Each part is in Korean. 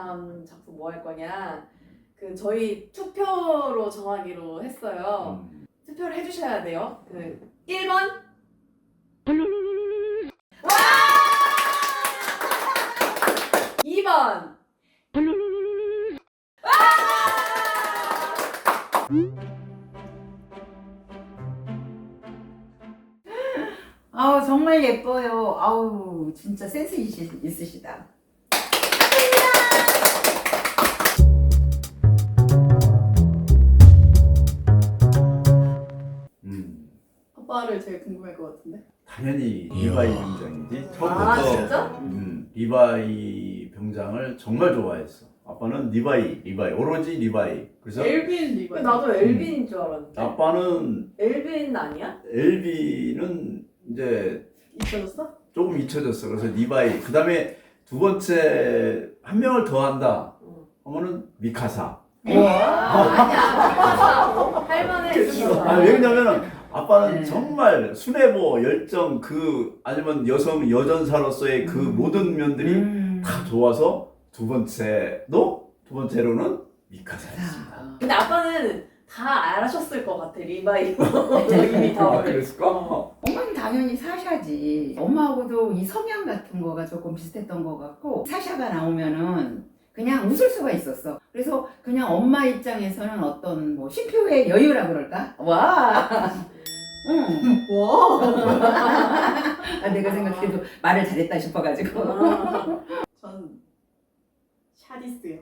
다음 작품 뭐 할 거냐. 그 저희 투표로 정하기로 했어요. 투표를 해주셔야 돼요. 그 1번. 와! 2번. 아우 정말 예뻐요. 아우 진짜 센스 있으시다. 아빠를 제일 궁금할 것 같은데. 당연히 리바이 병장이지. 처음부터 아 진짜? 리바이 병장을 정말 좋아했어. 아빠는 리바이 오로지 리바이. 그래서 엘빈 리바. 나도 엘빈인 줄 알았는데. 아빠는 엘빈 아니야? 엘비는 이제 잊혀졌어? 조금 잊혀졌어. 그래서 리바이. 그 다음에 두 번째 한 명을 더 한다 하면은 미카사. 아니야. 할만해. 왜냐면은 아빠는 네. 정말 순애보 열정 아니면 여전사로서의 그 모든 면들이 다 좋아서 두 번째로는 미카사였습니다. 근데 아빠는 다 알아셨을 것 같아. 리바이 이미 다. 그랬을까? 엄마는 당연히 사샤지. 엄마하고도 이 성향 같은 거가 조금 비슷했던 것 같고 사샤가 나오면은 그냥 웃을 수가 있었어. 그래서 그냥 엄마 입장에서는 어떤 뭐 쉼표의 여유라 그럴까? 와. 응. 와. 내가 생각해도 말을 잘했다 싶어가지고. 전 샤디스요.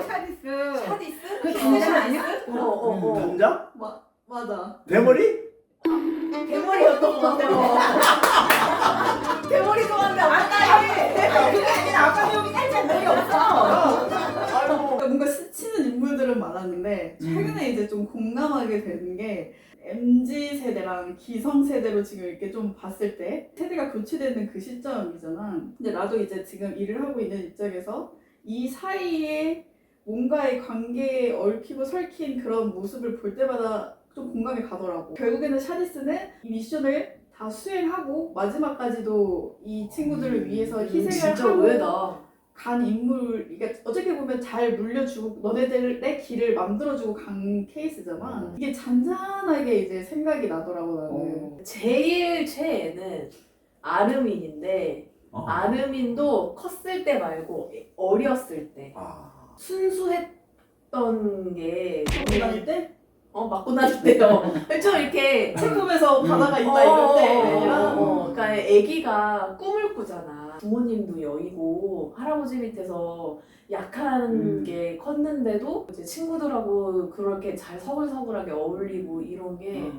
샤디스. 샤디스? 그 단장 아니야? 단장? 맞아. 대머리? 대머리였던 것 같아요. 대머리 좋아하는데 아빠 여기 살짝 머리 없어. 그러니까 뭔가 스치는 인물들은 많았는데 최근에 이제 좀 공감하게 되는 게 MZ 세대랑 기성 세대로 지금 이렇게 좀 봤을 때 세대가 교체되는 그 시점이잖아. 근데 나도 이제 지금 일을 하고 있는 입장에서 이 사이에 뭔가의 관계에 얽히고 설킨 그런 모습을 볼 때마다 좀 공감이 가더라고. 결국에는 샤디스는 이 미션을 다 수행하고 마지막까지도 이 친구들을 위해서 희생을 진짜 하고 의외다. 간 인물, 이게 어떻게 보면 잘 물려주고 너네들의 길을 만들어주고 간 케이스잖아. 이게 잔잔하게 이제 생각이 나더라고 나는. 제일 최애는 아르민인데 아르민도 컸을 때 말고 어렸을 때 순수했던 게 맞고 다닐 때? 맞고 다닐 때요. 좀 이렇게 체품에서 바다가 있다 이럴 때 아니라 그러니까 애기가 꿈을 꾸잖아. 부모님도 여의고 할아버지 밑에서 약한 게 컸는데도 이제 친구들하고 그렇게 잘 서글서글하게 어울리고 이런 게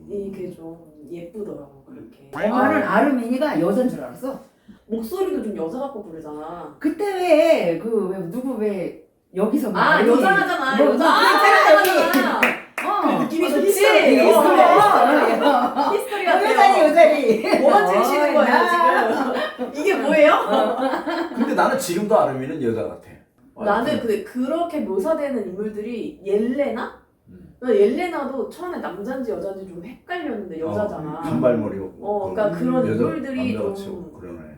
이게 좀 예쁘더라고. 그렇게 엄마는 아르민이가 여자인 줄 알았어. 목소리도 좀 여자 같고 그러잖아. 그때 왜 누구 왜 여기서 여자하잖아. 뭐, 여자하잖아. 그 느낌이 좋지. 히스토리. 히스토리 같아요. 여자리. 뭐가 즐기는 거예요 지금? 이게 뭐예요? 근데 나는 지금도 아르미는 여자 같아. 나는 그렇게 묘사되는 인물들이 옐레나? 옐레나도 처음에 남자인지 여자인지 좀 헷갈렸는데 여자잖아. 단발머리고. 그러니까 그런 인물들이 좀 그러네.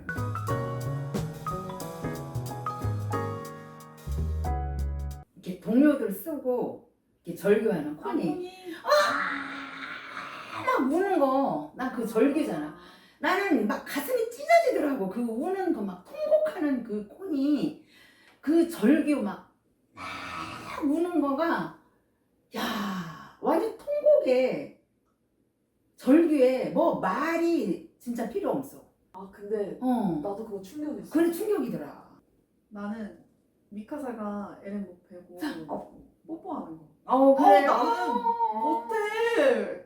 이렇게 동료들 쓰고 이렇게 절규하는 코니. 막 우는 거. 난 그 절규잖아. 나는 막 가슴이 찢어지더라고. 그 우는 거 막 통곡하는 그 코니. 그 절규 막 우는 거가 야 완전 통곡에 절규에 뭐 말이 진짜 필요 없어. 근데 나도 그거 충격이었어. 그래 충격이더라. 나는 미카사가 에렌 못 빼고 뽀뽀하는 거. 그래. 나는 못해.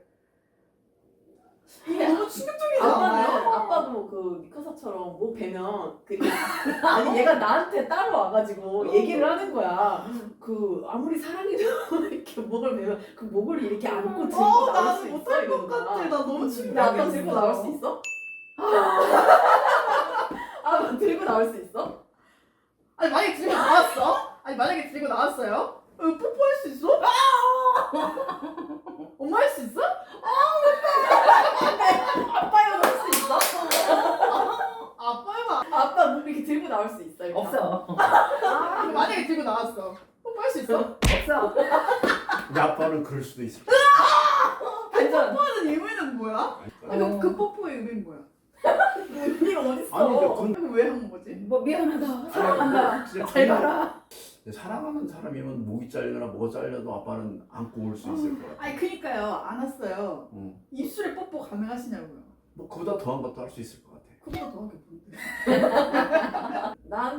이게 너무 충격적이지 아빠는 않아요? 아빠도 그 미카사처럼 뭐 뵈면 아니 얘가 나한테 따로 와가지고 얘기를 하는 거야. 그 아무리 사랑해도 이렇게 목을 베면 그 목을 이렇게 안고 들고 나올 수 나는 있어 못할 것 이러는 같아. 거야. 나 너무 나 충격이었어. 아빠 들고 나올 수 있어? 들고 나올 수 있어? 아니 만약에 들고 나왔어? 뽀뽀할 수 있어? 엄마 할 수 있어? 아빠야 할 수 있어? 아빠 해봐. 아빠 아빠가 뭐 이렇게 들고 나올 수 있어? 일단? 없어. 아, 만약에 들고 나왔어. 뽀뽀할 수 있어? 없어. 우리 아빠는 그럴 수도 있을 완전. 뽀뽀하는 의미는 뭐야? 거야. 어. 그 뽀뽀의 의미는 뭐야? 의미가 어딨어? 아니 근데 왜 한 거지? 뭐 미안하다. 사랑한다. 진짜 잘 가라. 사랑하는 사람이면 목이 잘리거나 뭐가 잘려도 아빠는 안고 올 수 있을 거야. 아니 그니까요 안 왔어요. 응. 입술에 뽀뽀 가능하시냐고요. 뭐 그보다 더한 것도 할 수 있을 것 같아. 그보다 더한 게 뭔데?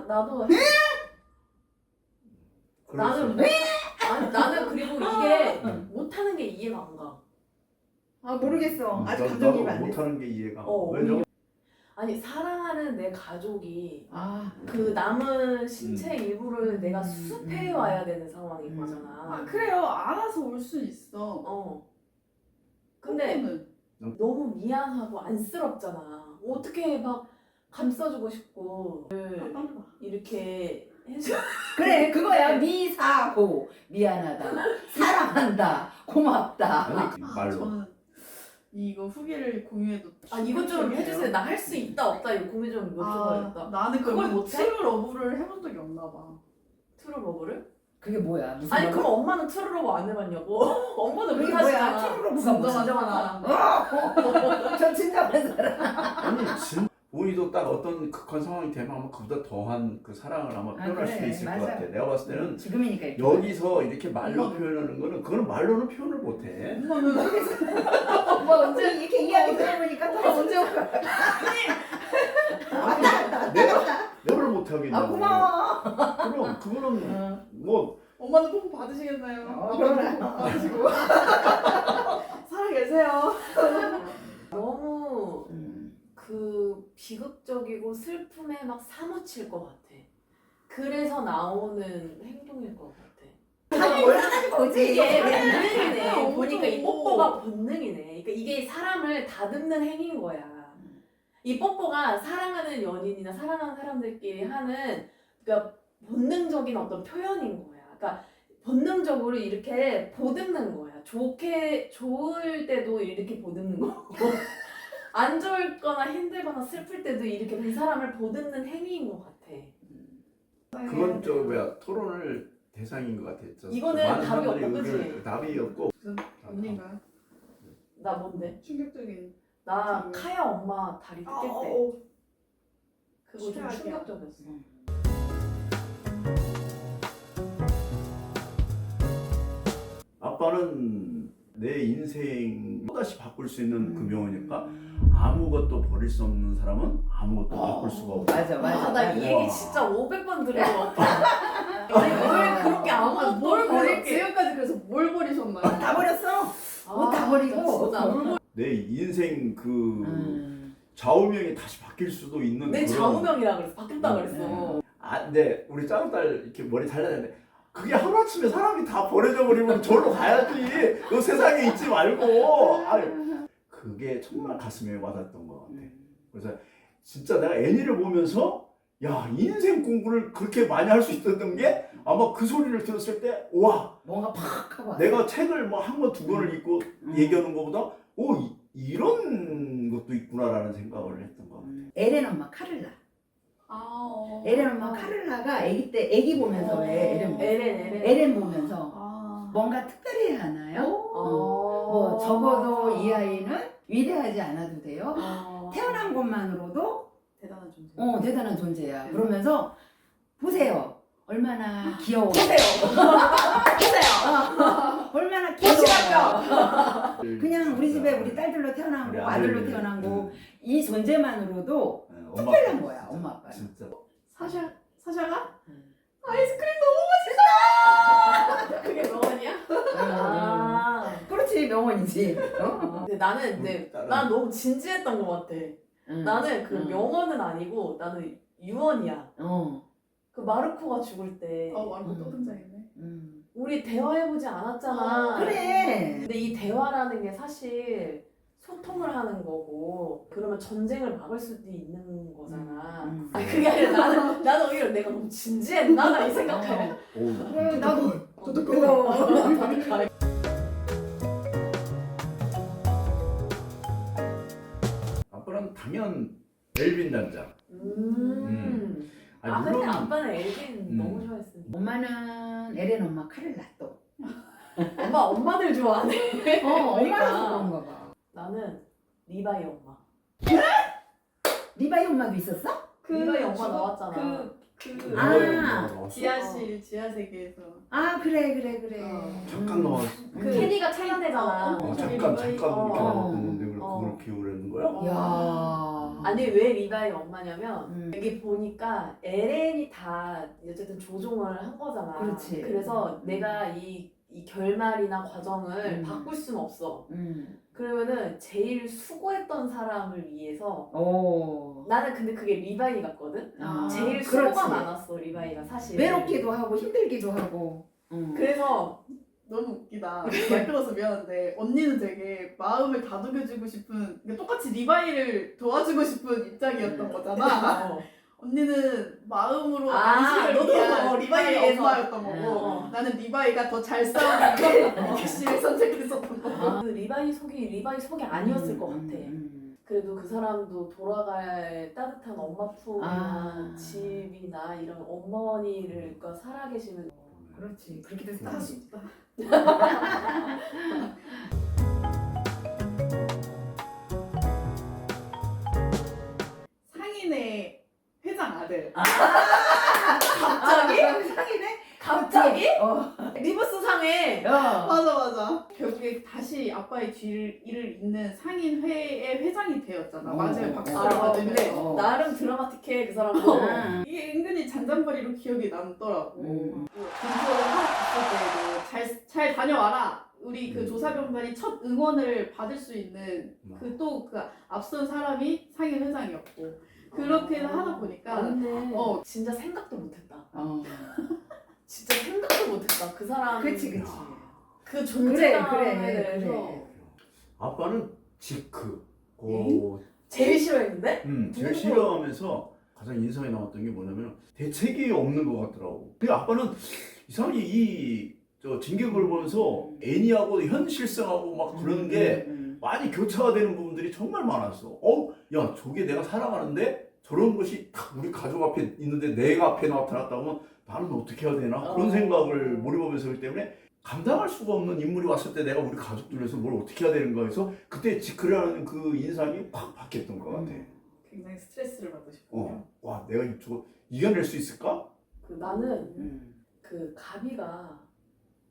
나도 그럴 나는 수 있어. 아니 나는 그리고 이게 못하는 게 이해가 안 가. 아 모르겠어. 아직 나도 감정이입 안 돼. 못하는 게 이해가. 어, 왜냐? 아니 사랑하는 내 가족이 아 그 남은 신체 일부를 내가 수습해 와야 되는 상황인 음. 거잖아. 아 그래요 안 와서 올 수 있어. 어. 근데 뽀뽀는. 너무 미안하고 안쓰럽잖아. 어떻게 막 감싸주고 싶고 아 땀나. 이렇게 해줘. 그래 그거야 미사고 미안하다 사랑한다 고맙다. 아니 그 말로. 저는 이거 후기를 공유해도 아 이것 좀 해주세요. 나 할 수 있다 없다 이거 고민 좀 여쭤봐야겠다. 나는 그걸 그걸 못해? 트루 러브를 해본 적이 없나 봐. 트루러브를? 그게 뭐야 무슨 아니 말이야? 그럼 엄마는 트루러브 안 해봤냐고. 엄마는 그게 못하시잖아. 뭐야 트루러브가 진정한 뭐야? 사람. 저 진정한 사람. 아니 진 본인도 딱 어떤 극한 상황이 되면 아마 그보다 더한 그 사랑을 아마 표현할 그래, 수도 있을 맞아. 것 같아. 내가 봤을 때는 지금이니까 이렇게. 여기서 이렇게 말로 표현하는 거는 그거는 말로는 표현을 못해. 엄마는 뭐 언제 이렇게 이야기 들어보니까 또 언제 올까? 왔다 내가 내가 못하겠냐고. 아 고마워. 그럼 그거는 뭐 엄마는 뽀뽀 받으시겠나요? 그러네. 아빠는 뽀뽀 받으시고 살아계세요. 너무 그 비극적이고 슬픔에 막 사무칠 것 같아. 그래서 나오는 행동일 것 같아. 아니 몰라가지고 오지. 이게 본능이네. 너무 보니까 이 좋고. 뽀뽀가 본능이네. 그러니까 이게 사람을 다듬는 행위인 거야. 이 뽀뽀가 사랑하는 연인이나 사랑하는 사람들끼리 하는 그러니까 본능적인 어떤 표현인 거야. 그러니까 본능적으로 이렇게 보듬는 거야. 좋을 때도 이렇게 보듬는 거고 안 좋거나 힘들거나 슬플 때도 이렇게 이 사람을 보듬는 행위인 것 같아. 그건 저 뭐야 토론을 대상인 것 같아. 이거는 많은 답이 사람들이 없고, 그치? 의견을- 답이 없고. 무슨 언니인가요? 나 뭔데? 충격적인. 나 지금. 카야 엄마 다리 뜯길 때 그거 좀 최악이야. 충격적이었어. 아빠는 내 인생 또다시 바꿀 수 있는 그 명언이니까 아무것도 버릴 수 없는 사람은 아무것도 바꿀 수가 없다. 맞아 맞아. 나 이 맞아. 얘기 진짜 500번 들은 것 같아. 아니 뭘 그렇게 아무것도 뭘 버릴게. 지금까지 그래서 뭘 버리셨나요? 다 버렸어. 옷다 버리고. 진짜 뭘 내 인생 그 음. 좌우명이 다시 바뀔 수도 있는 내 그런. 좌우명이라 그랬어. 바뀌었다 그랬어. 아, 근데 우리 작은 딸 이렇게 머리 잘라내는데 그게 하루아침에 사람이 다 버려져 버리면 절로 가야지. 너 세상에 있지 말고. 아니, 그게 정말 가슴에 와닿았던 것 같아. 그래서 진짜 내가 애니를 보면서 야 인생 공부를 그렇게 많이 할 수 있었던 게 아마 그 소리를 들었을 때 와 뭔가 팍 하고. 왔어. 내가 책을 뭐 한 권 두 권을 읽고 얘기하는 것보다 이런 것도 있구나라는 생각을 했던 것 같아. 에렌 엄마 카를라. 에렌 엄마 카를라가 애기 보면서 왜 에렌 보면서 뭔가 특별히 해야 하나요? 뭐 적어도 이 아이는 위대하지 않아도 돼요. 태어난 것만으로도 대단한 존재. 대단한 존재야. 그러면서 보세요. 얼마나 귀여워. 얼마나 귀여워. 그냥 우리 집에 우리 딸들로 태어난 우리 거, 아들로 아들이. 태어난 거, 이 존재만으로도 네, 특별한 거야, 엄마 아빠. 진짜. 사샤가 음. 아이스크림 그게 명언이야? 아. 그렇지, 명언이지. 어? 근데 나는 근데 다른- 난 너무 진지했던 것 같아. 나는 그 명언은 아니고 나는 유언이야. 그 마르코가 죽을 때 완전 떠등장했네. 우리 대화해보지 않았잖아. 그래. 근데 이 대화라는 게 사실 소통을 하는 거고 그러면 전쟁을 막을 수도 있는 거잖아. 아니 그게 아니라 나는 오히려 내가 너무 진지했나? 나 이 생각해. 오, 그래, 나도 저도 그거. 아빠는 당연 멜빈 단장. 아 근데 아빠는 엘빈 너무 좋아했으니까. 엄마는 에렌 엄마 칼을 놨어. 엄마들 좋아하네. 엄마라서 그런가 봐. 나는 리바이 엄마. 리바이 엄마도 있었어? 리바이 엄마 나왔잖아. 아. 지하실 지하세계에서 아 그래. 잠깐 나왔어. 그 캐디가 차단되잖아. 잠깐 리바이. 이렇게 나왔던 건데 그걸 기억을 거야? 야. 아니 왜 리바이 엄마냐면 음. 여기 보니까 에렌이 다 어쨌든 조종을 한 거잖아. 그렇지. 그래서 내가 이 결말이나 과정을 음. 바꿀 수는 없어. 음. 그러면은 제일 수고했던 사람을 위해서 오. 나는 근데 그게 리바이 같거든. 아, 제일 그렇지. 수고가 많았어 리바이가 사실. 외롭기도 하고 힘들기도 하고. 그래서 너무 웃기다. 말 끊어서 미안한데 언니는 되게 마음을 다독여주고 싶은 그러니까 똑같이 리바이를 도와주고 싶은 입장이었던 거잖아. 어, 언니는 마음으로 아, 안심을 너도 위한 리바이의 리바이에서. 엄마였던 거고 어. 나는 리바이가 더 잘 싸우는 게 이규씨를 선택했었던 거. 그 리바이 속이 아니었을 것 같아. 음. 그래도 그 사람도 돌아갈 따뜻한 엄마 품이나 아. 집이나 이런 어머니를 살아계시는. 그렇지. 그렇게 돼서 다 딱 쉽다. 상인의 회장 아들. 갑자기? 상이네? 갑자기? 어. 리버스 상해. 맞아. 결국에 다시 아빠의 일을 잇는 상인회의 회장이 되었잖아. 마지막에 박수를 아, 근데 받으면서. 나름 드라마틱해 그 사람도. 이게 은근히 잔잔바리로 기억이 남더라고. 음. 공부를 하러 갔을 때도 잘 다녀와라. 우리 그 조사병단이 첫 응원을 받을 수 있는 그 앞선 사람이 상인 회장이었고 그렇게 하다 보니까 근데 어. 진짜 생각도 못했다. 어. 진짜 생각도 못했다. 그 사람. 그치. 그 존재감에 그래. 대해서 아빠는 지크. 제일 싫어했는데? 제일 누구? 싫어하면서 가장 인상에 남았던 게 뭐냐면 대책이 없는 것 같더라고. 근데 아빠는 이상하게 저 진격을 보면서 애니하고 현실성하고 막 그런 게 많이 교차가 되는 부분들이 정말 많았어. 야, 저게 내가 살아가는데 저런 것이 딱 우리 가족 앞에 있는데 내가 앞에 나타났다면 나는 어떻게 해야 되나? 그런 생각을 몰입하면서 하기 때문에 감당할 수가 없는 인물이 왔을 때 내가 우리 가족들 위해서 뭘 어떻게 해야 되는가 해서 그때 지크라는 그 인상이 확 바뀌었던 것 같아. 굉장히 스트레스를 받으셨군요. 와, 내가 저거 이겨낼 수 있을까? 나는 그 가비가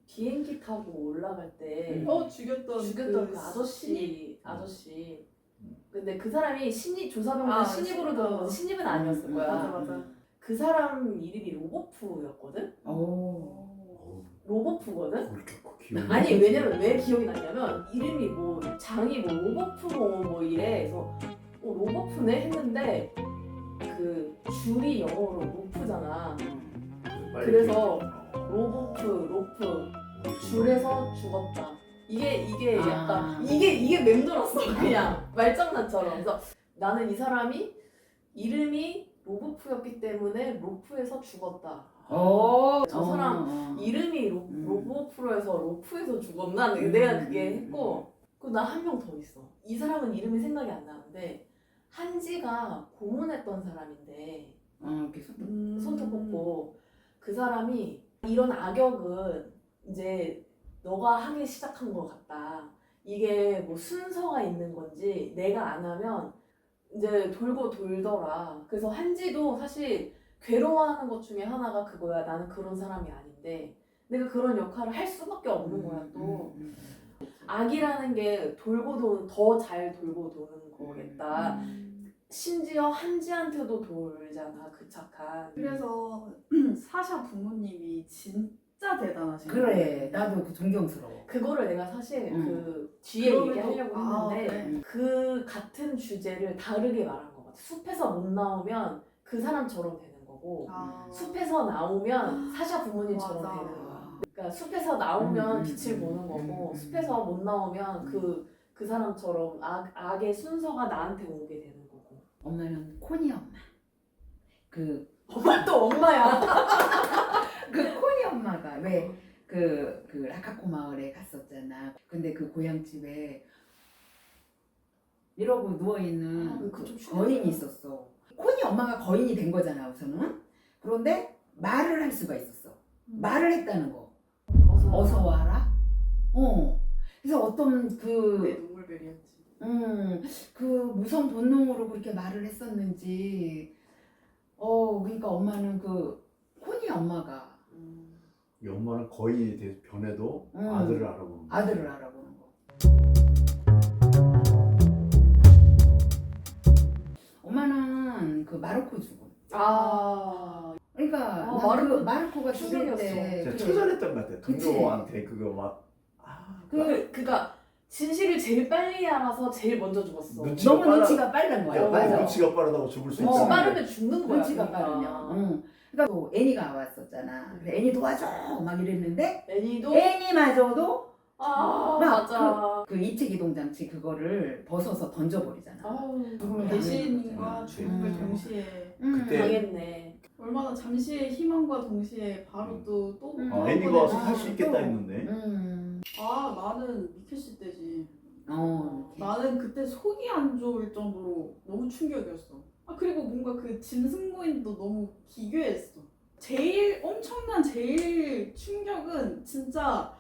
비행기 타고 올라갈 때 죽였던 그 아저씨. 근데 그 사람이 조사병단 신입으로 들어가서 신입은 아니었을 거야. 맞아. 그 사람 이름이 로보프였거든? 로보프거든? 그렇게 기억이 아니 왜냐면 왜 기억이 나냐면 이름이 장이 로보프 뭐 이래. 그래서 로보프네 했는데 그 줄이 영어로 로프잖아. 그래서 로프 줄에서 죽었다. 이게 약간 이게 맴돌았어 그냥 말장난처럼. 그래서 나는 이 사람이 이름이 로보프였기 때문에 로프에서 죽었다. 저 사람 이름이 로보프로에서 로프에서 죽었나? 내가 그게 했고 나 한 명 더 있어. 이 사람은 이름이 생각이 안 나는데 한지가 고문했던 사람인데 손톱 뽑고 그 사람이 이런 악역은 이제 너가 하기 시작한 것 같다. 이게 뭐 순서가 있는 건지 내가 안 하면 이제 돌고 돌더라. 그래서 한지도 사실 괴로워하는 것 중에 하나가 그거야. 나는 그런 사람이 아닌데 내가 그런 역할을 할 수밖에 없는 거야. 또 악이라는 게 더 잘 돌고 도는 거겠다. 심지어 한지한테도 돌잖아. 그 착한. 그래서 사샤 부모님이 진짜 대단하신 그래. 나도 그 존경스러워. 그거를 내가 사실 그 뒤에 얘기하려고 했는데 네. 그 같은 주제를 다르게 말한 것 같아. 숲에서 못 나오면 그 사람처럼 되는 거고 숲에서 나오면 사샤 부모님처럼 맞아. 되는 거야. 그러니까 숲에서 나오면 빛을 보는 거고 숲에서 못 나오면 그 사람처럼 악의 순서가 나한테 오게 되는 거고. 엄마는 코니 엄마. 엄마 또 엄마야. 그 코니 엄마가 왜 그 라카코 마을에 갔었잖아. 근데 그 고향집에 이러고 누워있는 그거 좀 거인이 있었어. 코니 엄마가 거인이 된 거잖아 우선은. 그런데 말을 할 수가 있었어. 말을 했다는 거. 어서 어서 와라. 그래서 어떤 내 그 눈물berry였지. 그 무서운 본능으로 그렇게 말을 했었는지. 그러니까 엄마는 그 코니 엄마가 이 엄마는 거인에 대해서 변해도 음. 아들을 알아보는 거야. 아들을 알아보는 거. 엄마는 그 마르코 죽음. 그러니까 아, 난 그 마르코가 죽을 충격이었어. 때 진짜 그래. 처절했던 것 같아. 그치. 동료한테 그거 막 그러니까 진실을 제일 빨리 알아서 제일 먼저 죽었어. 눈치가 너무 눈치가 빠른 거야. 야, 맞아. 눈치가 빠르다고 죽을 수 눈치 있잖아. 빠르면 죽는 거야. 눈치가 그러니까. 빠르면. 그러니까 또 애니가 왔었잖아. 그래, 애니 도와줘 막 이랬는데 애니도 애니마저도 막 맞아. 그 이체기동 장치 그거를 벗어서 던져버리잖아. 아우 죽음을 배신과 음. 죽음을 음. 동시에 그때 당했네. 얼마나 잠시의 희망과 동시에 바로 또 애니가 와서 할 수 아, 있겠다 또. 했는데 나는 미케시 때지. 이렇게. 나는 그때 속이 안 좋을 정도로 너무 충격이었어. 그리고 뭔가 그 짐승고인도 너무 기괴했어. 엄청난 제일 충격은 진짜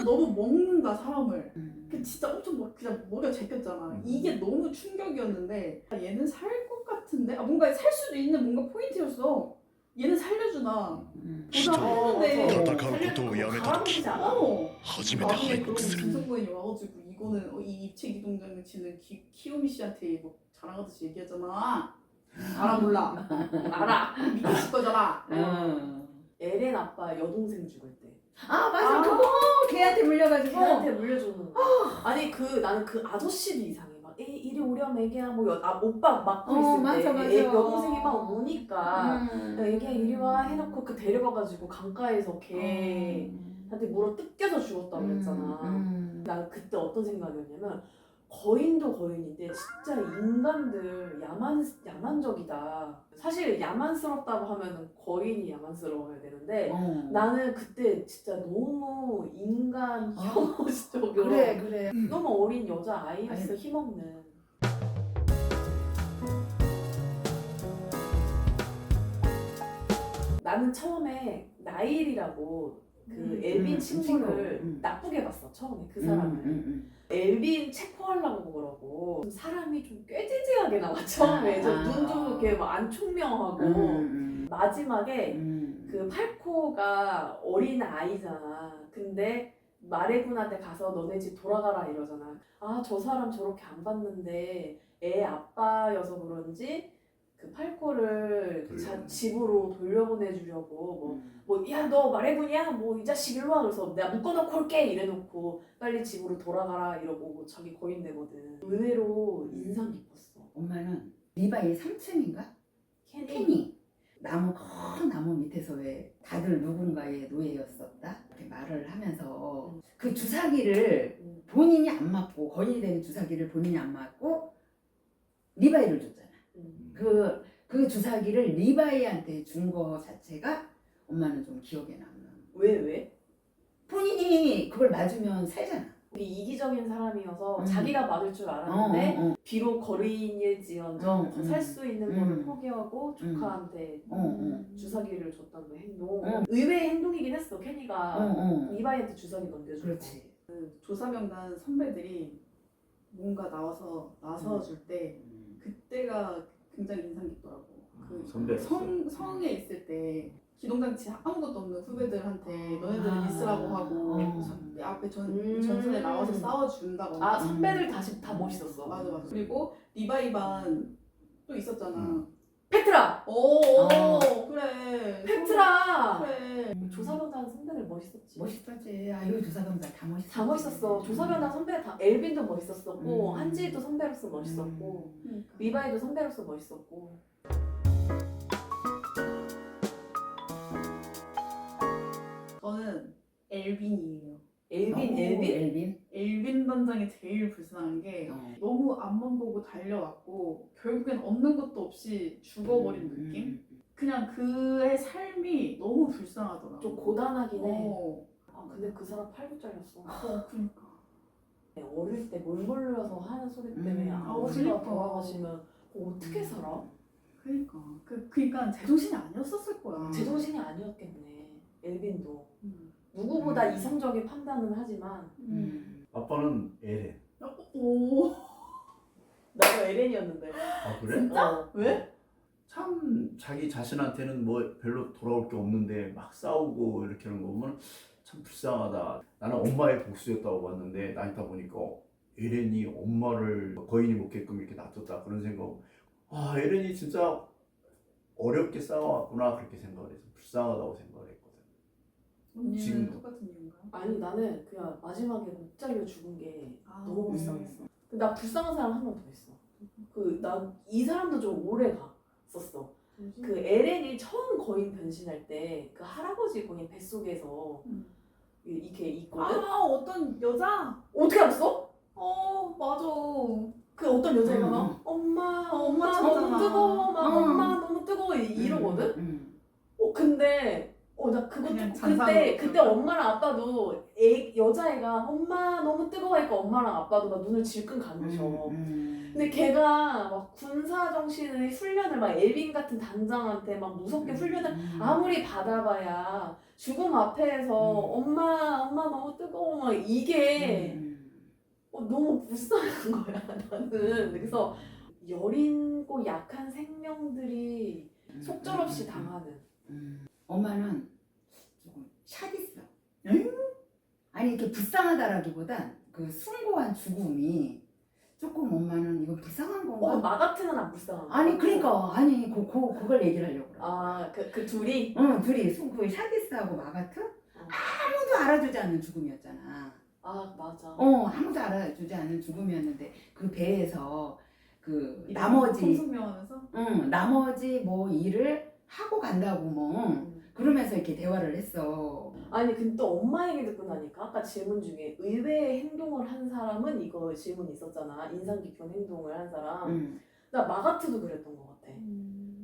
너무 먹는다 사람을. 그 진짜 엄청 막 그냥 머리가 제꼈잖아. 이게 너무 충격이었는데 얘는 살 것 같은데 뭔가 살 수도 있는 뭔가 포인트였어. 얘는 살려주나 보자 했는데 갈아버리지 않아? 初めて 나중에 敗 그런 北する 짐승고인이 와가지고 이거는 이 입체 기동장치는 키요미 씨한테 뭐 자랑하듯이 얘기하잖아. 알아 몰라. 알아. 미케시 거잖아. 에렌 아빠 여동생 죽을 때. 맞아. 아. 그거 걔한테 물려가지고. 걔한테 물려주는 거. 아니 나는 그 아저씨도 이상해. 막 이리 오렴 애기야 뭐 오빠 막고 있을 때 맞아, 맞아. 여동생이 막 오니까 음. 야, 애기야 이리 와 해놓고 그 데려가가지고 강가에서 걔한테 물어 뜯겨서 죽었다고 그랬잖아. 난 그때 어떤 생각이었냐면 거인도 거인인데 진짜 인간들 야만적이다. 사실 야만스럽다고 하면 거인이 야만스러워야 되는데 나는 그때 진짜 너무 인간 혐오적으로 그래. 너무 어린 여자 아이였어. 힘없는. 나는 처음에 나일이라고 그 엘빈 친구를 친구. 나쁘게 봤어. 처음에 그 사람을. 엘빈 체포하려고 그러고 사람이 좀 꾀지지하게 나와 처음에. 눈도 이렇게 막 안 총명하고 마지막에 그 팔코가 어린 아이잖아. 근데 마레군한테 가서 너네 집 돌아가라 이러잖아. 저 사람 저렇게 안 봤는데 애 아빠여서 그런지 그 팔코를 집으로 돌려보내주려고 야 너 마레군이야? 뭐 이 자식 일로 와. 그래서 내가 묶어놓고 올게 이래놓고 빨리 집으로 돌아가라 이러고 자기 거인 되거든. 의외로 인상 깊었어. 엄마는 리바이 3층인가? 케니. 큰 나무 밑에서 왜 다들 누군가의 노예였었다? 이렇게 말을 하면서 그 주사기를 본인이 안 맞고 거인이 되는 주사기를 본인이 안 맞고 리바이를 줬잖아. 그 주사기를 리바이한테 준 거 자체가 엄마는 좀 기억에 남는. 왜? 본인이 그걸 맞으면 살잖아. 우리 이기적인 사람이어서 자기가 맞을 줄 알았는데 비록 거리인일지언정 살 수 있는 거를 포기하고 조카한테 주사기를 줬다는 행동. 의외의 행동이긴 했어. 케니가 리바이한테 주사기 넘겨주고. 그렇지. 그 조사명단 선배들이 뭔가 나서줄 때 그때가 굉장히 인상 깊더라고. 그 선배였어. 성에 있을 때 기동장치 아무것도 없는 후배들한테 너네들은 있으라고 하고 앞에 전선에 나와서 싸워준다거나. 선배들 다 멋있었어. 맞아. 그리고 리바이반 또 있었잖아. 페트라! 그래. 페트라! 그래. 조사병단 선배들 멋있었지. 멋있었지. 아유 조사병단 다 멋있었지. 다 멋있었어. 조사병단 선배 다 엘빈도 멋있었고 한지도 선배로서 멋있었고 리바이도 선배로서 멋있었고. 저는 엘빈이에요. 엘빈 단장이 제일 불쌍한 게 너무 앞만 보고 달려왔고 결국엔 얻는 것도 없이 죽어버린 느낌? 그냥 그의 삶이 너무 불쌍하더라. 좀 고단하긴 해. 어. 근데 그 사람 팔도 잘렸어. 그러니까. 어릴 때 몰몰려서 하는 소리 때문에 아버지가 그러니까. 돌아가시면 어떻게 살아? 그러니까 제정신이 아니었었을 거야. 제정신이 아니었겠네. 엘빈도 누구보다 음. 이성적인 판단은 하지만 아빠는 에렌. 오. 나도 에렌이었는데. 아 그래? 진짜? 왜? 참 자기 자신한테는 뭐 별로 돌아올 게 없는데 막 싸우고 이렇게 하는 거 보면 참 불쌍하다. 나는 엄마의 복수였다고 봤는데 나이다 보니까 에렌이 엄마를 거인이 먹게끔 이렇게 놔뒀다 그런 생각. 아 에렌이 진짜 어렵게 싸워왔구나 그렇게 생각을 해서 불쌍하다고 생각을 했거든. 언니는 지금도. 똑같은 이유인가? 아니 나는 그냥 마지막에 못 잘려 죽은 게 아, 너무 불쌍했어. 근데 나 불쌍한 사람 한 명 더 있어. 그 나 이 사람도 좀 오래 갔었어. 그 에렌이 처음 거인 변신할 때 그 할아버지 거인 뱃속에서 이렇게 있거든. 어떤 여자? 어떻게 알았어? 맞아. 그 어떤 여자애가 응, 막 응. 엄마 엄마 너무 찾잖아. 뜨거워 막 응. 엄마 너무 뜨거워 이러거든. 음. 근데 나 그것도 그냥 그때 잔상으로 엄마랑 아빠도 여자애가 엄마 너무 뜨거워하니까 엄마랑 아빠도 막 눈을 질끈 감으셔. 근데 걔가 막 군사 정신의 훈련을 막 엘빈 같은 단장한테 막 무섭게 훈련을 아무리 받아봐야 죽음 앞에서 엄마 너무 뜨거워 막 이게 너무 불쌍한 거야 나는. 그래서 여린고 약한 생명들이 속절없이 당하는. 엄마는 조금 샷있어. 아니 이렇게 불쌍하다라기보단 그 숭고한 죽음이 조금 엄마는 이건 불쌍한 건가? 마가트는 안 불쌍한 거야. 아니 그러니까 아니 그걸 얘기를 하려고 그래. 그 둘이? 응 둘이 그 샤디스하고 마가트 아무도 알아주지 않는 죽음이었잖아. 맞아. 아무도 알아주지 않는 죽음이었는데 그 배에서 그 나머지 성명하면서 나머지 뭐 일을 하고 간다고 뭐 그러면서 이렇게 대화를 했어. 아니 근데 또 엄마 얘기 듣고 나니까 아까 질문 중에 의외의 행동을 한 사람은 이거 질문이 있었잖아. 인상 깊은 행동을 한 사람. 나 마가트도 그랬던 것 같아.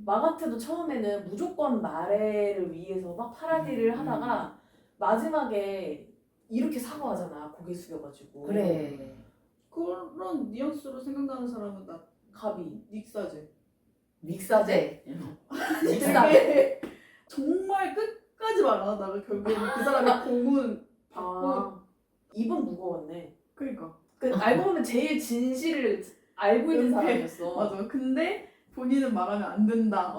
마가트도 처음에는 무조건 마레를 위해서 막 파라디를 하다가 마지막에 이렇게 사과하잖아. 고개 숙여가지고. 그래. 그런 뉘앙스로 생각나는 사람은 나 가비. 닉사제. 닉사제. 닉사제. 되게 정말 끝까지 말하다가 결국에는 그 사람의 공은 받고 입은 무거웠네. 그러니까 알고 보면 제일 진실을 알고 있는 은폐. 사람이었어. 맞아. 근데 본인은 말하면 안 된다.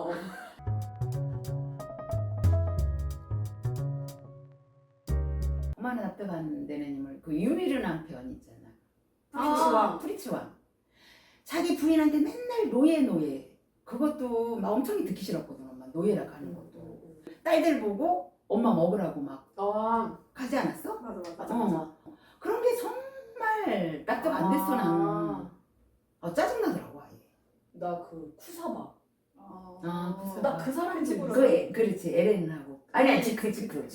엄마는 답답한 데는 인물 그 유미르란 표현 있잖아. 프리츠왕. 자기 부인한테 맨날 노예. 그것도 막 엄청 듣기 싫었거든. 엄마 노예라고 하는 것도. 딸들 보고 엄마 먹으라고 막 가지 않았어? 맞아. 그런 게 정말 납득 안 됐어 나는. 짜증나더라고 아예. 나 그 쿠사바. 쿠사바. 나 그 사람 집으로. 그렇지 에렌하고. 아니야 지크. 지크.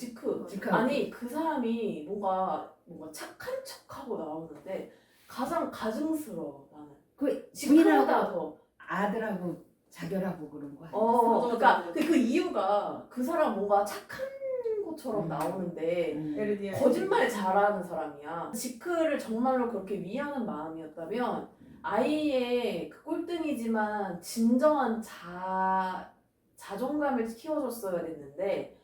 아니 그 사람이 뭔가 착한 척하고 나오는데 가장 가증스러워 나는. 그 지크보다 더. 아들하고 자결하고 그런 거 아니야? 그러니까 그 이유가 그 사람 뭔가 착한 것처럼 나오는데 에르디아 거짓말 잘하는 사람이야. 지크를 정말로 그렇게 위하는 마음이었다면 아이의 그 꼴등이지만 진정한 자존감을 키워줬어야 됐는데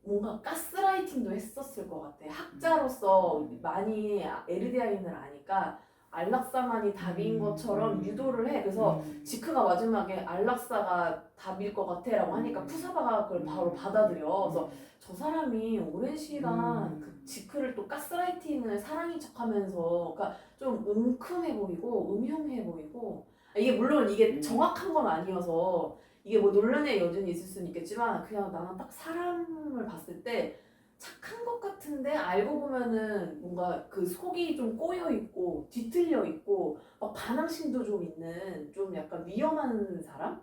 뭔가 가스라이팅도 했었을 것 같아. 학자로서 많이 에르디아인을 아니까 안락사만이 답인 것처럼 유도를 해. 그래서 지크가 마지막에 안락사가 답일 것 같아 라고 하니까 쿠사바가 그걸 바로 받아들여. 그래서 저 사람이 오랜 시간 그 지크를 또 가스라이팅을 사랑인 척하면서 그러니까 좀 은큼해 보이고 음흉해 보이고 이게 물론 이게 정확한 건 아니어서 이게 뭐 논란의 여전히 있을 수는 있겠지만 그냥 나는 딱 사람을 봤을 때 착한 것 같은데 알고 보면은 뭔가 그 속이 좀 꼬여 있고 뒤틀려 있고 막 반항심도 좀 있는 좀 약간 위험한 사람?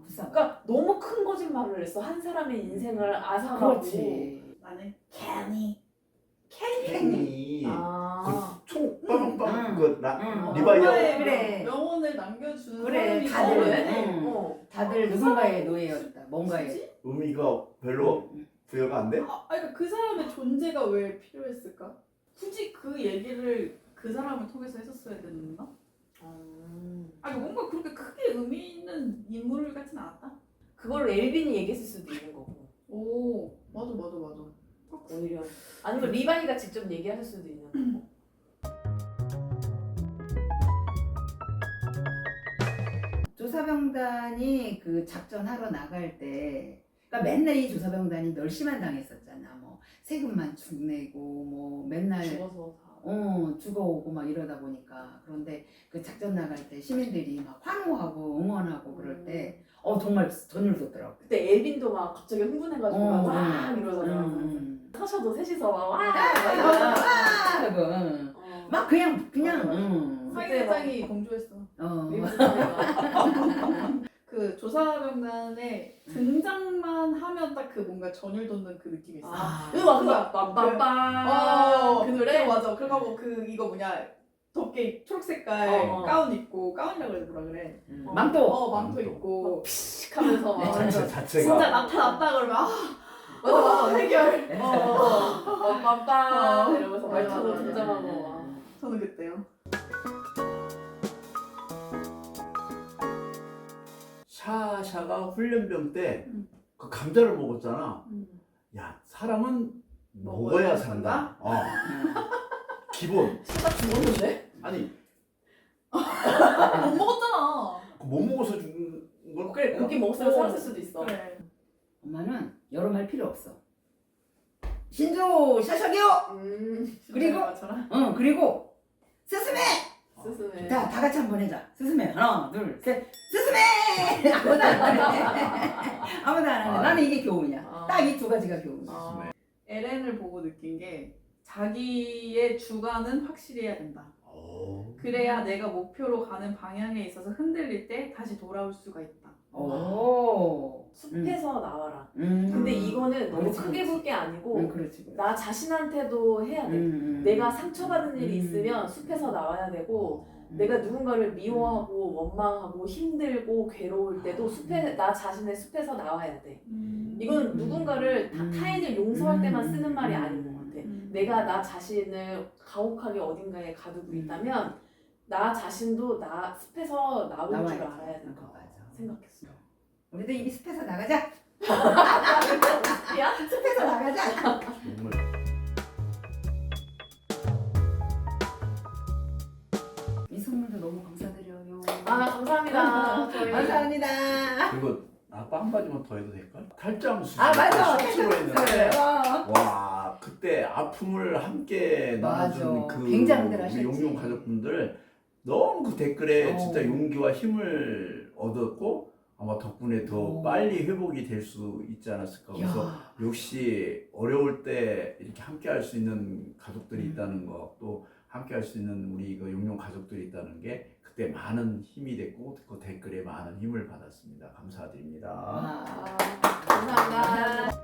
그러니까 너무 큰 거짓말을 했어. 한 사람의 인생을 앗아가고. 그렇지. 나는 캔이 아. 총 빵빵 응. 리바이어. 엄마의 그래. 명언을 남겨주는 그래, 사람이 다들. 있어. 다들 누군가의 노예였다. 뭔가의. 뭐지? 의미가 별로 부여가 안 돼? 그러니까 그 사람의 존재가 왜 필요했을까? 굳이 그 얘기를 그 사람을 통해서 했었어야 됐나? 아니 뭔가 그렇게 크게 의미 있는 인물 같진 않았다. 그걸 엘빈이 얘기했을 수도 있는 거고. 오 맞아. 오히려 아니면 리바이가 직접 얘기할 수도 있는 거고. 조사병단이 그 작전하러 나갈 때, 그러니까 맨날 이 조사병단이 멸시만 당했었잖아. 뭐 세금만 축내고 뭐 맨날 죽어서 다. 죽어오고 막 이러다 보니까. 그런데 그 작전 나갈 때 시민들이 막 환호하고 응원하고 그럴 때 정말 전율 돋더라고. 그때 엘빈도 막 갑자기 흥분해가지고 막 와! 이러잖아. 사셔도 셋이서 막 와! 하고 막 그냥 사기대장이 공주했어. 미국 그 조사병단의 등장만 하면 딱 그 뭔가 전율 돋는 그 느낌이 있어. 그거 빰빰빰 그 노래? 맞아. 그리고 그 이거 뭐냐 덮개 초록 색깔 가운 입고 가운이라고 그래 뭐라 그래. 망토. 망토 입고 픽 하면서 막 자체가 진짜 나타났다 그러면 맞아 해결. 빰빰빰 이러면서 맞아, 말투로 맞아. 등장하고 막. 저는 그때요. 샤샤가 훈련병 때 그 감자를 먹었잖아. 야, 사람은 먹어야 산다. 기본. 나 죽었는데? 아니, 못 먹었잖아. 못 먹어서 죽은 걸 그래 고기 먹었으면 살았을 수도 있어. 그래. 엄마는 여러 말 필요 없어. 신조 샤샤기요. 그리고? 그리고 스스메. 스스메. 다 같이 한번 해자. 스스메 하나 둘 셋. 스스메. 아무도 안 하네. 아무도 안 하네. 나는 이게 교훈이야. 딱 이 두 가지가 교훈이야. LN을 보고 느낀 게 자기의 주관은 확실해야 된다. 그래야 내가 목표로 가는 방향에 있어서 흔들릴 때 다시 돌아올 수가 있다. 오. 숲에서 나와라. 근데 이거는 너무 그렇지, 크게 볼 게 아니고 그렇지. 나 자신한테도 해야 돼. 내가 상처받은 일이 있으면 숲에서 나와야 되고 내가 누군가를 미워하고 원망하고 힘들고 괴로울 때도 숲에 나 자신의 숲에서 나와야 돼. 이건 누군가를 타인을 용서할 때만 쓰는 말이 아닌 것 같아. 내가 나 자신을 가혹하게 어딘가에 가두고 있다면 나 자신도 나 숲에서 나올 줄 알아야 된다. 생각했어. 우리도 이미 숲에서 나가자. 야? 숲에서 나가자. 정말. 이 선물도 너무 감사드려요. 감사합니다. 저희 감사합니다. 그리고 아빠 한 가지만 더 해도 될까? 탈장 수술. 맞아. 수술로 했는데 와 그때 아픔을 함께 나눠준 맞아. 그 굉장들 우리 하셨지. 용용 가족분들 너무 그 댓글에 어. 진짜 용기와 힘을 얻었고 아마 덕분에 더 빨리 회복이 될 수 있지 않았을까. 그래서 역시 어려울 때 이렇게 함께 할 수 있는 가족들이 있다는 거, 또 함께 할 수 있는 우리 그 용용 가족들이 있다는 게 그때 많은 힘이 됐고 그 댓글에 많은 힘을 받았습니다. 감사드립니다. 감사합니다.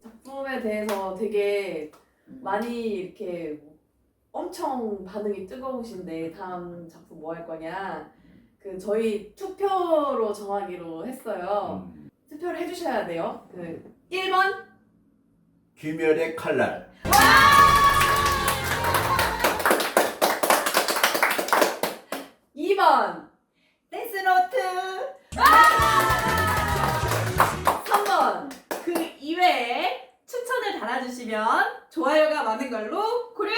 작품에 대해서 되게 많이 이렇게 엄청 반응이 뜨거우신데 다음 작품 뭐 할 거냐? 그 저희 투표로 정하기로 했어요. 투표를 해주셔야 돼요. 그 1번 귀멸의 칼날. 2번 데스노트. 3번 그 이외에 추천을 달아주시면 좋아요가 많은 걸로 고려.